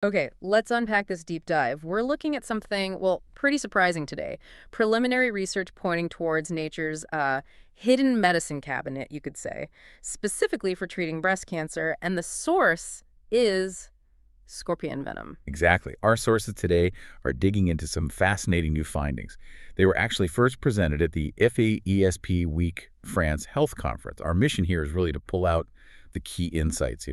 Okay, let's unpack this deep dive. We're looking at something, well, pretty surprising today. Preliminary research pointing towards nature's hidden medicine cabinet, you could say, specifically for treating breast cancer. And the source is scorpion venom. Exactly. Our sources today are digging into some fascinating new findings. They were actually first presented at the FAESP Week France Health Conference. Our mission here is really to pull out the key insights,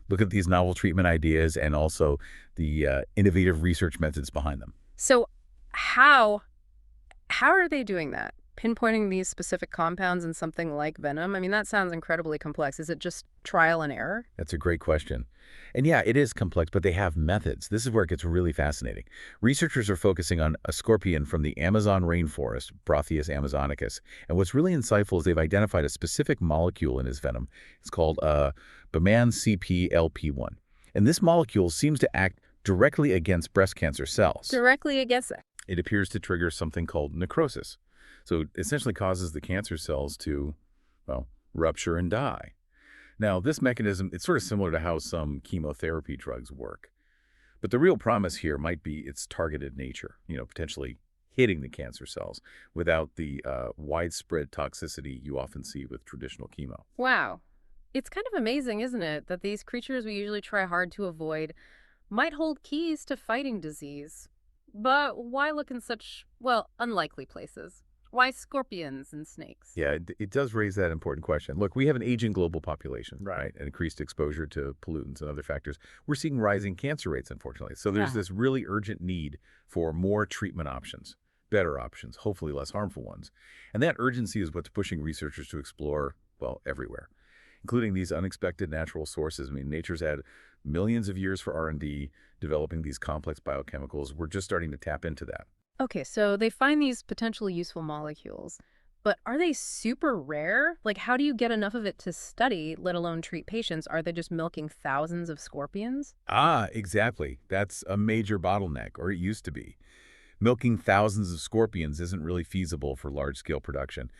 look at these novel treatment ideas and also the innovative research methods behind them. So, how how are they doing that? Pinpointing these specific compounds in something like venom? I mean, that sounds incredibly complex. Is it just trial and error? That's a great question. And yeah, it is complex, but they have methods. This is where it gets really fascinating. Researchers are focusing on a scorpion from the Amazon rainforest, Brotheus amazonicus. And what's really insightful is they've identified a specific molecule in his venom. It's called Baman CPLP1. And this molecule seems to act directly against breast cancer cells. Directly against it. It appears to trigger something called necrosis. So it essentially causes the cancer cells to, well, rupture and die. Now, this mechanism, it's sort of similar to how some chemotherapy drugs work. But the real promise here might be its targeted nature, potentially hitting the cancer cells without the widespread toxicity you often see with traditional chemo. Wow. It's kind of amazing, isn't it, that these creatures we usually try hard to avoid might hold keys to fighting disease. But why look in such, well, unlikely places? Why scorpions and snakes? Yeah, it does raise that important question. Look, we have an aging global population, Right. right? And increased exposure to pollutants and other factors. We're seeing rising cancer rates, unfortunately. So there's Yeah. this really urgent need for more treatment options, better options, hopefully less harmful ones. And that urgency is what's pushing researchers to explore, well, everywhere, including these unexpected natural sources. I mean, nature's had millions of years for R&D developing these complex biochemicals. We're just starting to tap into that. Okay, so they find these potentially useful molecules, but are they super rare? Like, how do you get enough of it to study, let alone treat patients? Are they just milking thousands of scorpions? Ah, exactly. That's a major bottleneck, or it used to be. Milking thousands of scorpions isn't really feasible for large-scale production.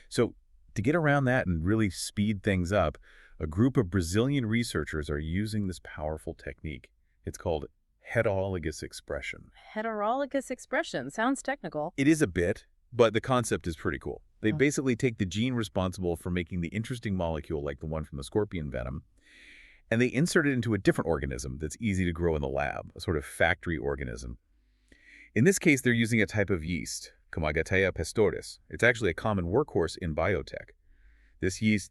So to get around that and really speed things up, a group of Brazilian researchers are using this powerful technique. It's called heterologous expression. Heterologous expression. Sounds technical. It is a bit, but the concept is pretty cool. They Oh. basically take the gene responsible for making the interesting molecule like the one from the scorpion venom, and they insert it into a different organism that's easy to grow in the lab, a sort of factory organism. In this case, they're using a type of yeast, Comagatea pastoris. It's actually a common workhorse in biotech. This yeast